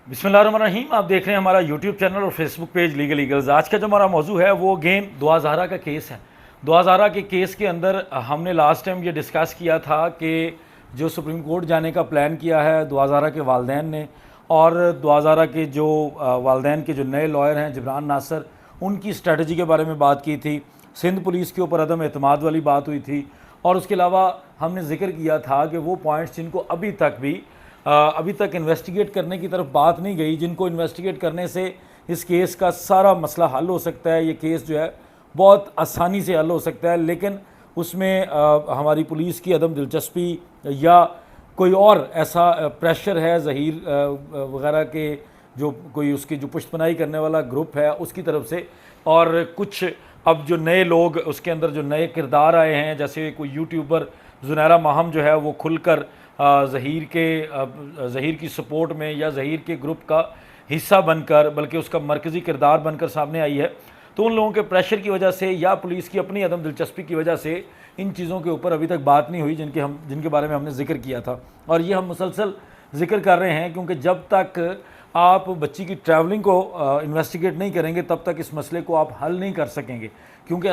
بسم اللہ الرحمن الرحیم. آپ دیکھ رہے ہیں ہمارا یوٹیوب چینل اور فیس بک پیج لیگل ایگلز. آج کا جو ہمارا موضوع ہے وہ اگین دعا زہرا کا کیس ہے. دعا زہرا کے کیس کے اندر ہم نے لاسٹ ٹائم یہ ڈسکس کیا تھا کہ جو سپریم کورٹ جانے کا پلان کیا ہے دعا زہرا کے والدین نے، اور دعا زہرا کے جو والدین کے جو نئے لائر ہیں جبران ناصر، ان کی اسٹریٹجی کے بارے میں بات کی تھی. سندھ پولیس کے اوپر عدم اعتماد والی بات ہوئی تھی، اور اس کے علاوہ ہم نے ذکر کیا تھا کہ وہ پوائنٹس جن کو ابھی تک انویسٹیگیٹ کرنے کی طرف بات نہیں گئی، جن کو انویسٹیگیٹ کرنے سے اس کیس کا سارا مسئلہ حل ہو سکتا ہے. یہ کیس جو ہے بہت آسانی سے حل ہو سکتا ہے، لیکن اس میں ہماری پولیس کی عدم دلچسپی یا کوئی اور ایسا پریشر ہے ظہیر وغیرہ کے، جو کوئی اس کی جو پشت پناہی کرنے والا گروپ ہے اس کی طرف سے، اور کچھ اب جو نئے لوگ اس کے اندر جو نئے کردار آئے ہیں، جیسے کوئی یوٹیوبر زنیرہ ماہم جو ہے وہ کھل کر ظہیر کی سپورٹ میں یا ظہیر کے گروپ کا حصہ بن کر، بلکہ اس کا مرکزی کردار بن کر سامنے آئی ہے. تو ان لوگوں کے پریشر کی وجہ سے یا پولیس کی اپنی عدم دلچسپی کی وجہ سے ان چیزوں کے اوپر ابھی تک بات نہیں ہوئی جن کے بارے میں ہم نے ذکر کیا تھا. اور یہ ہم مسلسل ذکر کر رہے ہیں کیونکہ جب تک آپ بچی کی ٹریولنگ کو انویسٹیگیٹ نہیں کریں گے تب تک اس مسئلے کو آپ حل نہیں کر سکیں گے. کیونکہ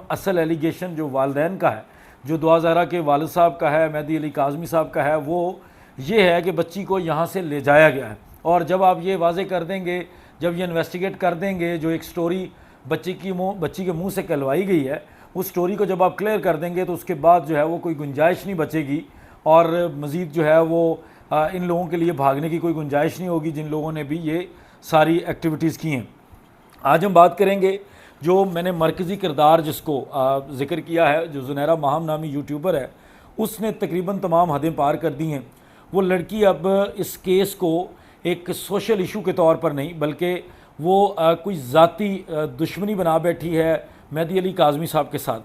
اصل ایلیگیشن جو والدین کا ہے، جو دعا زہرا کے والد صاحب کا ہے، مہدی علی کاظمی صاحب کا ہے، وہ یہ ہے کہ بچی کو یہاں سے لے جایا گیا ہے. اور جب آپ یہ واضح کر دیں گے، جب یہ انویسٹیگیٹ کر دیں گے، جو ایک سٹوری بچی کے منہ سے کہلوائی گئی ہے، اس سٹوری کو جب آپ کلیئر کر دیں گے تو اس کے بعد جو ہے وہ کوئی گنجائش نہیں بچے گی، اور مزید جو ہے وہ ان لوگوں کے لیے بھاگنے کی کوئی گنجائش نہیں ہوگی جن لوگوں نے بھی یہ ساری ایکٹیویٹیز کی ہیں. آج ہم بات کریں گے جو میں نے مرکزی کردار جس کو ذکر کیا ہے، جو زنیرہ ماہم نامی یوٹیوبر ہے، اس نے تقریباً تمام حدیں پار کر دی ہیں. وہ لڑکی اب اس کیس کو ایک سوشل ایشو کے طور پر نہیں، بلکہ وہ کوئی ذاتی دشمنی بنا بیٹھی ہے مہدی علی کاظمی صاحب کے ساتھ.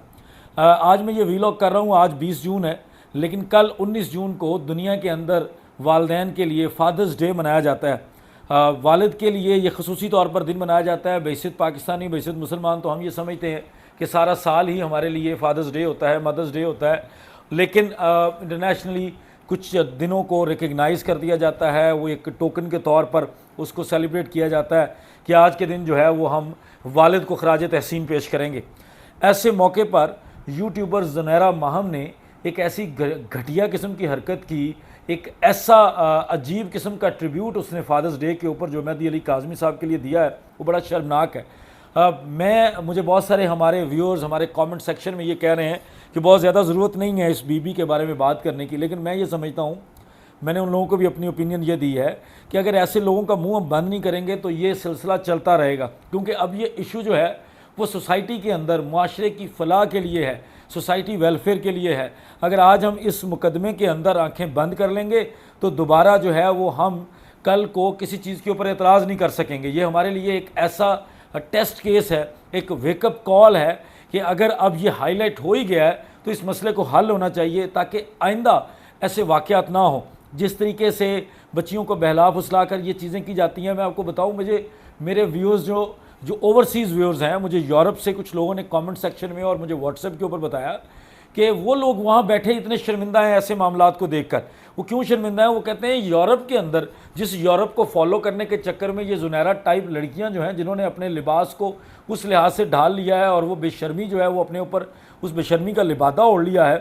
آج میں یہ ویلاگ کر رہا ہوں، آج 20 جون ہے، لیکن کل 19 جون کو دنیا کے اندر والدین کے لیے فادرز ڈے منایا جاتا ہے. والد کے لیے یہ خصوصی طور پر دن منایا جاتا ہے. بحیثیت پاکستانی، بحیثیت مسلمان تو ہم یہ سمجھتے ہیں کہ سارا سال ہی ہمارے لیے فادرز ڈے ہوتا ہے، مدرز ڈے ہوتا ہے، لیکن انٹرنیشنلی کچھ دنوں کو ریکگنائز کر دیا جاتا ہے. وہ ایک ٹوکن کے طور پر اس کو سیلیبریٹ کیا جاتا ہے کہ آج کے دن جو ہے وہ ہم والد کو خراج تحسین پیش کریں گے. ایسے موقع پر یوٹیوبر زنیرہ ماہم نے ایک ایسی گھٹیا قسم کی حرکت کی، ایک ایسا عجیب قسم کا ٹریبیوٹ اس نے فادرز ڈے کے اوپر جو مہدی علی کاظمی صاحب کے لیے دیا ہے، وہ بڑا شرمناک ہے. مجھے بہت سارے ہمارے ویورز ہمارے کامنٹ سیکشن میں یہ کہہ رہے ہیں کہ بہت زیادہ ضرورت نہیں ہے اس بی کے بارے میں بات کرنے کی، لیکن میں یہ سمجھتا ہوں، میں نے ان لوگوں کو بھی اپنی اوپینین یہ دی ہے کہ اگر ایسے لوگوں کا منہ ہم بند نہیں کریں گے تو یہ سلسلہ چلتا رہے گا. کیونکہ اب یہ ایشو جو ہے وہ سوسائٹی کے اندر معاشرے کی فلاح کے لیے ہے، سوسائٹی ویلفیئر کے لیے ہے. اگر آج ہم اس مقدمے کے اندر آنکھیں بند کر لیں گے تو دوبارہ جو ہے وہ ہم کل کو کسی چیز کے اوپر اعتراض نہیں کر سکیں گے. یہ ہمارے لیے ایک ایسا ٹیسٹ کیس ہے، ایک ویک اپ کال ہے کہ اگر اب یہ ہائی لائٹ ہو ہی گیا ہے تو اس مسئلے کو حل ہونا چاہیے تاکہ آئندہ ایسے واقعات نہ ہوں. جس طریقے سے بچیوں کو بہلا پھسلا کر یہ چیزیں کی جاتی ہیں، میں آپ کو بتاؤں، میرے ویورز جو اوورسیز ویورز ہیں، مجھے یورپ سے کچھ لوگوں نے کامنٹ سیکشن میں اور مجھے واٹس ایپ کے اوپر بتایا کہ وہ لوگ وہاں بیٹھے اتنے شرمندہ ہیں ایسے معاملات کو دیکھ کر. وہ کیوں شرمندہ ہیں؟ وہ کہتے ہیں یورپ کے اندر، جس یورپ کو فالو کرنے کے چکر میں یہ زنیرہ ٹائپ لڑکیاں جو ہیں، جنہوں نے اپنے لباس کو اس لحاظ سے ڈھال لیا ہے اور وہ بے شرمی جو ہے وہ اپنے اوپر اس بے شرمی کا لبادہ اوڑھ لیا ہے،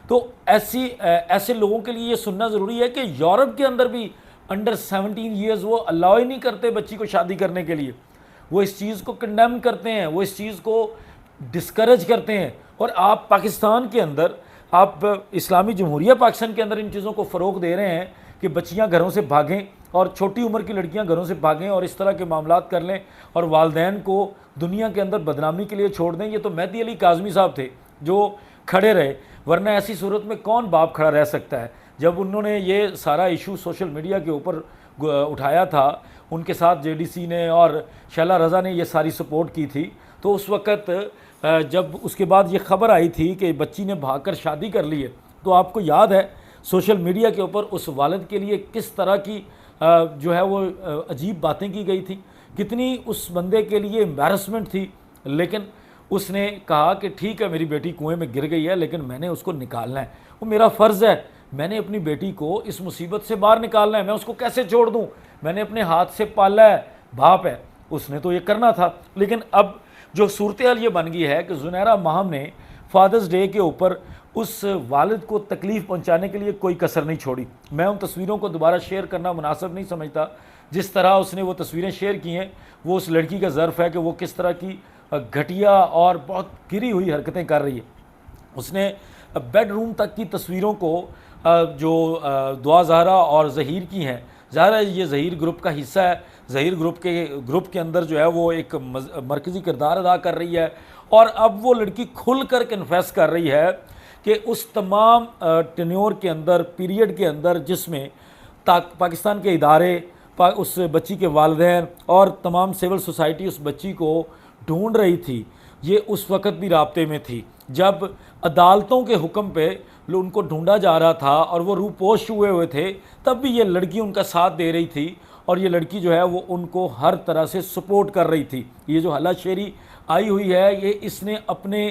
تو ایسے لوگوں کے لیے یہ سننا ضروری ہے کہ یورپ کے اندر بھی انڈر 17 ایئرز وہ الاؤ ہی نہیں کرتے بچی کو شادی کرنے کے لیے. وہ اس چیز کو کنڈیم کرتے ہیں، وہ اس چیز کو ڈسکریج کرتے ہیں. اور آپ پاکستان کے اندر، آپ اسلامی جمہوریہ پاکستان کے اندر ان چیزوں کو فروغ دے رہے ہیں کہ بچیاں گھروں سے بھاگیں اور چھوٹی عمر کی لڑکیاں گھروں سے بھاگیں اور اس طرح کے معاملات کر لیں اور والدین کو دنیا کے اندر بدنامی کے لیے چھوڑ دیں. یہ تو مہدی علی کاظمی صاحب تھے جو کھڑے رہے، ورنہ ایسی صورت میں کون باپ کھڑا رہ سکتا ہے؟ جب انہوں نے یہ سارا ایشو سوشل میڈیا کے اوپر اٹھایا تھا، ان کے ساتھ جے ڈی سی نے اور شیلا رضا نے یہ ساری سپورٹ کی تھی، تو اس وقت جب اس کے بعد یہ خبر آئی تھی کہ بچی نے بھاگ کر شادی کر لی ہے، تو آپ کو یاد ہے سوشل میڈیا کے اوپر اس والد کے لیے کس طرح کی جو ہے وہ عجیب باتیں کی گئی تھی، کتنی اس بندے کے لیے امبیرسمنٹ تھی. لیکن اس نے کہا کہ ٹھیک ہے میری بیٹی کنویں میں گر گئی ہے لیکن میں نے اس کو نکالنا ہے، وہ میرا فرض ہے، میں نے اپنی بیٹی کو اس مصیبت سے باہر نکالنا ہے، میں اس کو کیسے چھوڑ دوں؟ میں نے اپنے ہاتھ سے پالا ہے، باپ ہے، اس نے تو یہ کرنا تھا۔ لیکن اب جو صورتحال یہ بن گئی ہے کہ زنیرہ ماہم نے فادرز ڈے کے اوپر اس والد کو تکلیف پہنچانے کے لیے کوئی کسر نہیں چھوڑی۔ میں ان تصویروں کو دوبارہ شیئر کرنا مناسب نہیں سمجھتا، جس طرح اس نے وہ تصویریں شیئر کی ہیں، وہ اس لڑکی کا ظرف ہے کہ وہ کس طرح کی گھٹیا اور بہت گری ہوئی حرکتیں کر رہی ہے۔ اس نے بیڈ روم تک کی تصویروں کو جو دعا زہرا اور ظہیر کی ہیں، ظاہر ہے یہ ظہیر گروپ کا حصہ ہے، ظہیر گروپ کے اندر جو ہے وہ ایک مرکزی کردار ادا کر رہی ہے، اور اب وہ لڑکی کھل کر کنفیس کر رہی ہے کہ اس تمام ٹینیور کے اندر، پیریڈ کے اندر، جس میں پاکستان کے ادارے، اس بچی کے والدین اور تمام سول سوسائٹی اس بچی کو ڈھونڈ رہی تھی، یہ اس وقت بھی رابطے میں تھی جب عدالتوں کے حکم پہ ان کو ڈھونڈا جا رہا تھا اور وہ روپوش ہوئے تھے، تب بھی یہ لڑکی ان کا ساتھ دے رہی تھی، اور یہ لڑکی جو ہے وہ ان کو ہر طرح سے سپورٹ کر رہی تھی۔ یہ جو حلا شیری آئی ہوئی ہے، یہ اس نے اپنے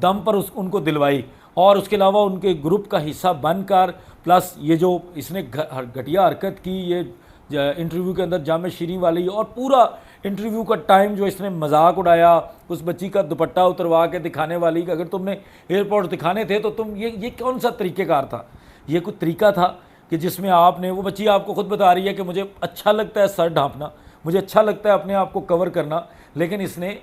دم پر ان کو دلوائی، اور اس کے علاوہ ان کے گروپ کا حصہ بن کر، پلس یہ جو اس نے گھٹیا حرکت کی، یہ انٹرویو کے اندر جامع شیریں والی، اور پورا انٹرویو کا ٹائم جو اس نے مذاق اڑایا، اس بچی کا دوپٹہ اتروا کے دکھانے والی کہ اگر تم نے ایئرپورٹ دکھانے تھے تو تم یہ کون سا طریقہ کار تھا؟ یہ کوئی طریقہ تھا کہ جس میں آپ نے، وہ بچی آپ کو خود بتا رہی ہے کہ مجھے اچھا لگتا ہے سر ڈھانپنا، مجھے اچھا لگتا ہے اپنے آپ کو کور کرنا، لیکن اس نے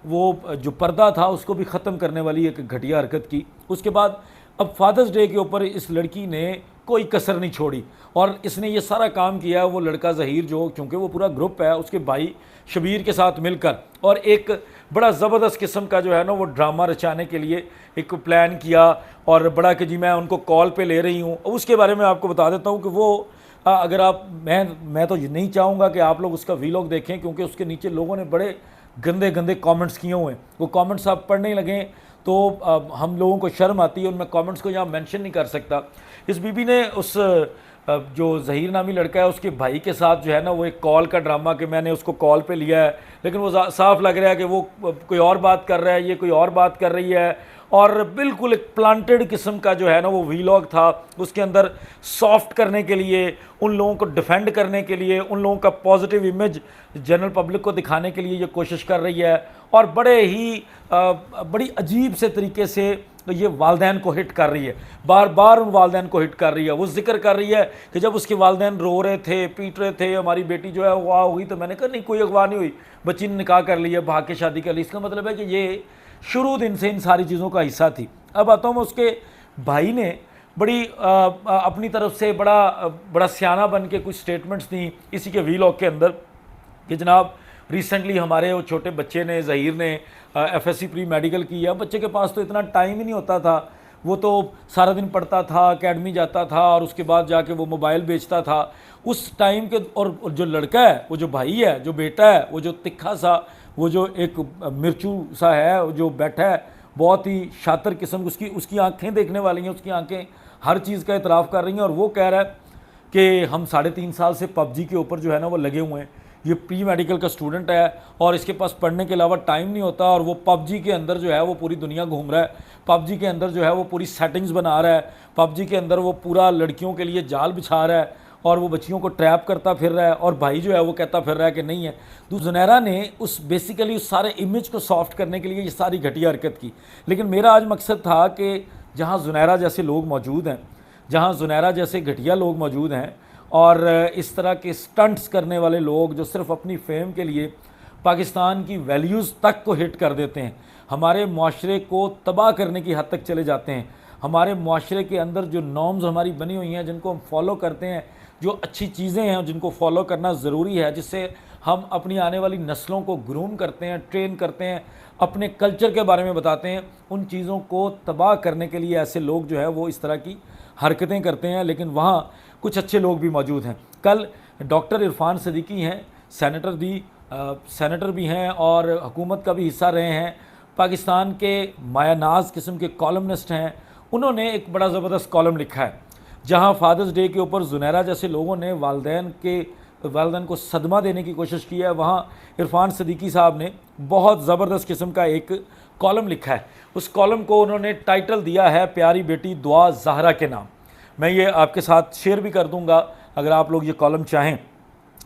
وہ جو پردہ تھا اس کو بھی ختم کرنے والی ایک گھٹیا حرکت کی۔ اس کے بعد اب فادرز ڈے کے اوپر اس لڑکی نے کوئی کسر نہیں چھوڑی، اور اس نے یہ سارا کام کیا ہے، وہ لڑکا ظہیر جو، چونکہ وہ پورا گروپ ہے، اس کے بھائی شبیر کے ساتھ مل کر، اور ایک بڑا زبردست قسم کا جو ہے نا وہ ڈرامہ رچانے کے لیے ایک پلان کیا، اور بڑا کہ جی میں ان کو کال پہ لے رہی ہوں۔ اس کے بارے میں آپ کو بتا دیتا ہوں کہ وہ اگر آپ، میں تو نہیں چاہوں گا کہ آپ لوگ اس کا ویلاگ دیکھیں، کیونکہ اس کے نیچے لوگوں نے بڑے گندے گندے کامنٹس کیے ہوئے ہیں، وہ کامنٹس آپ پڑھنے لگیں تو ہم لوگوں کو شرم آتی ہے، ان میں کامنٹس کو یہاں مینشن نہیں کر سکتا۔ اس بی بی نے اس جو ظہیر نامی لڑکا ہے اس کے بھائی کے ساتھ جو ہے نا وہ ایک کال کا ڈرامہ کہ میں نے اس کو کال پہ لیا ہے، لیکن وہ صاف لگ رہا ہے کہ وہ کوئی اور بات کر رہا ہے، یہ کوئی اور بات کر رہی ہے، اور بالکل ایک پلانٹڈ قسم کا جو ہے نا وہ ویلاگ تھا۔ اس کے اندر سافٹ کرنے کے لیے، ان لوگوں کو ڈیفینڈ کرنے کے لیے، ان لوگوں کا پازیٹیو امیج جنرل پبلک کو دکھانے کے لیے یہ کوشش کر رہی ہے، اور بڑی عجیب سے طریقے سے یہ والدین کو ہٹ کر رہی ہے، بار بار ان والدین کو ہٹ کر رہی ہے۔ وہ ذکر کر رہی ہے کہ جب اس کے والدین رو رہے تھے، پیٹ رہے تھے، ہماری بیٹی جو ہے اغوا ہوئی، تو میں نے کہا نہیں، کوئی اغوا نہیں ہوئی، بچی نے نکاح کر لیا، بھاگ کے شادی کر لی۔ اس کا مطلب ہے کہ یہ شروع دن سے ان ساری چیزوں کا حصہ تھی۔ اب آتا ہوں میں، اس کے بھائی نے بڑی اپنی طرف سے بڑا سیانہ بن کے کچھ سٹیٹمنٹس دیں اسی کے ویلاگ کے اندر کہ جناب ریسنٹلی ہمارے وہ چھوٹے بچے نے، ظہیر نے F S C pre medical کیا، بچے کے پاس تو اتنا ٹائم ہی نہیں ہوتا تھا، وہ تو سارا دن پڑھتا تھا، اکیڈمی جاتا تھا، اور اس کے بعد جا کے وہ موبائل بیچتا تھا اس ٹائم کے۔ اور جو لڑکا ہے، وہ جو بھائی ہے، جو بیٹا ہے، وہ جو تکھا سا، وہ جو ایک مرچو سا ہے، جو بیٹھا ہے، بہت ہی شاطر قسم، اس کی آنکھیں دیکھنے والی ہیں، اس کی آنکھیں ہر چیز کا اعتراف کر رہی ہیں، اور وہ کہہ رہا ہے کہ ہم 3.5 سال سے پب جی کے اوپر جو ہے نا وہ لگے ہوئے ہیں۔ یہ پری میڈیکل کا اسٹوڈنٹ ہے، اور اس کے پاس پڑھنے کے علاوہ ٹائم نہیں ہوتا، اور وہ پب جی کے اندر جو ہے وہ پوری دنیا گھوم رہا ہے، پب جی کے اندر جو ہے وہ پوری سیٹنگز بنا رہا ہے، پب جی کے اندر وہ پورا لڑکیوں کے لیے جال بچھا رہا ہے، اور وہ بچیوں کو ٹریپ کرتا پھر رہا ہے، اور بھائی جو ہے وہ کہتا پھر رہا ہے کہ نہیں ہے۔ تو زنیرہ نے بیسیکلی اس سارے امیج کو سافٹ کرنے کے لیے یہ ساری گھٹیا حرکت کی۔ لیکن میرا آج مقصد تھا کہ جہاں زنیرہ جیسے لوگ موجود ہیں، جہاں زنیرہ جیسے گھٹیا لوگ موجود ہیں، اور اس طرح کے سٹنٹس کرنے والے لوگ جو صرف اپنی فیم کے لیے پاکستان کی ویلیوز تک کو ہٹ کر دیتے ہیں، ہمارے معاشرے کو تباہ کرنے کی حد تک چلے جاتے ہیں، ہمارے معاشرے کے اندر جو نارمز ہماری بنی ہوئی ہیں، جن کو ہم فالو کرتے ہیں، جو اچھی چیزیں ہیں جن کو فالو کرنا ضروری ہے، جس سے ہم اپنی آنے والی نسلوں کو گروم کرتے ہیں، ٹرین کرتے ہیں، اپنے کلچر کے بارے میں بتاتے ہیں، ان چیزوں کو تباہ کرنے کے لیے ایسے لوگ جو ہے وہ اس طرح کی حرکتیں کرتے ہیں۔ لیکن وہاں کچھ اچھے لوگ بھی موجود ہیں۔ کل ڈاکٹر عرفان صدیقی ہیں، سینیٹر بھی ہیں، اور حکومت کا بھی حصہ رہے ہیں، پاکستان کے مایہ ناز قسم کے کالمنسٹ ہیں۔ انہوں نے ایک بڑا زبردست کالم لکھا ہے، جہاں فادرز ڈے کے اوپر زنیرہ جیسے لوگوں نے والدین کو صدمہ دینے کی کوشش کی ہے، وہاں عرفان صدیقی صاحب نے بہت زبردست قسم کا ایک کالم لکھا ہے۔ اس کالم کو انہوں نے ٹائٹل دیا ہے پیاری بیٹی دعا زہرا کے نام۔ میں یہ آپ کے ساتھ شیئر بھی کر دوں گا اگر آپ لوگ یہ کالم چاہیں۔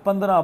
15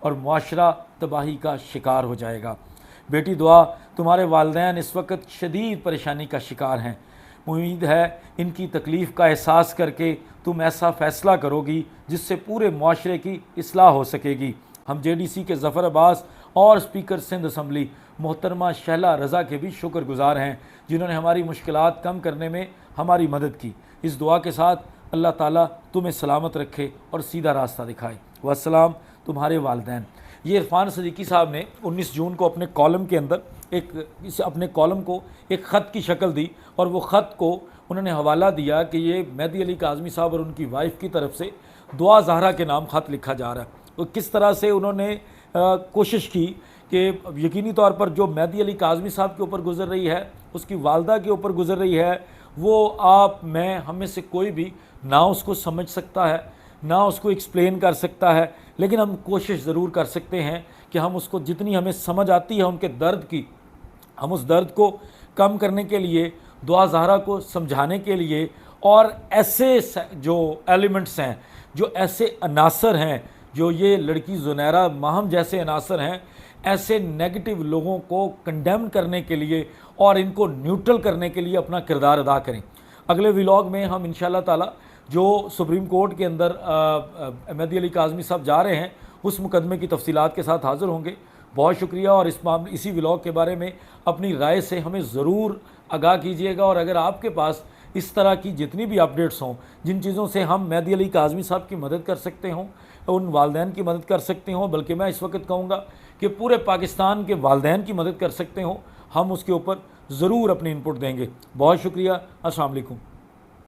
اور معاشرہ تباہی کا شکار ہو جائے گا۔ بیٹی دعا، تمہارے والدین اس وقت شدید پریشانی کا شکار ہیں، امید ہے ان کی تکلیف کا احساس کر کے تم ایسا فیصلہ کرو گی جس سے پورے معاشرے کی اصلاح ہو سکے گی۔ ہم JDC کے ظفر عباس اور اسپیکر سندھ اسمبلی محترمہ شہلا رضا کے بھی شکر گزار ہیں، جنہوں نے ہماری مشکلات کم کرنے میں ہماری مدد کی۔ اس دعا کے ساتھ اللہ تعالیٰ تمہیں سلامت رکھے اور سیدھا راستہ دکھائے۔ والسلام، تمہارے والدین۔ یہ عرفان صدیقی صاحب نے 19 جون کو اپنے کالم کے اندر اپنے کالم کو ایک خط کی شکل دی، اور وہ خط کو انہوں نے حوالہ دیا کہ یہ مہدی علی کاظمی صاحب اور ان کی وائف کی طرف سے دعا زہرا کے نام خط لکھا جا رہا ہے۔ تو کس طرح سے انہوں نے کوشش کی کہ یقینی طور پر جو مہدی علی کاظمی صاحب کے اوپر گزر رہی ہے، اس کی والدہ کے اوپر گزر رہی ہے، وہ آپ میں ہم میں سے کوئی بھی نہ اس کو سمجھ سکتا ہے، نہ اس کو ایکسپلین کر سکتا ہے، لیکن ہم کوشش ضرور کر سکتے ہیں کہ ہم اس کو جتنی ہمیں سمجھ آتی ہے ان کے درد کی، ہم اس درد کو کم کرنے کے لیے، دعا زہرا کو سمجھانے کے لیے، اور ایسے جو ایلیمنٹس ہیں، جو ایسے عناصر ہیں، جو یہ لڑکی زنیرہ ماہم جیسے عناصر ہیں، ایسے نیگیٹو لوگوں کو کنڈیم کرنے کے لیے اور ان کو نیوٹرل کرنے کے لیے اپنا کردار ادا کریں۔ اگلے ولاگ میں ہم انشاءاللہ تعالی جو سپریم کورٹ کے اندر مہدی علی کاظمی صاحب جا رہے ہیں، اس مقدمے کی تفصیلات کے ساتھ حاضر ہوں گے۔ بہت شکریہ، اور اسی ولاگ کے بارے میں اپنی رائے سے ہمیں ضرور آگاہ کیجیے گا، اور اگر آپ کے پاس اس طرح کی جتنی بھی اپڈیٹس ہوں، جن چیزوں سے ہم مہدی علی کاظمی صاحب کی مدد کر سکتے ہوں، ان والدین کی مدد کر سکتے ہوں، بلکہ میں اس وقت کہوں گا کہ پورے پاکستان کے والدین کی مدد کر سکتے ہوں، ہم اس کے اوپر ضرور اپنی انپٹ دیں گے۔ بہت شکریہ، السلام علیکم۔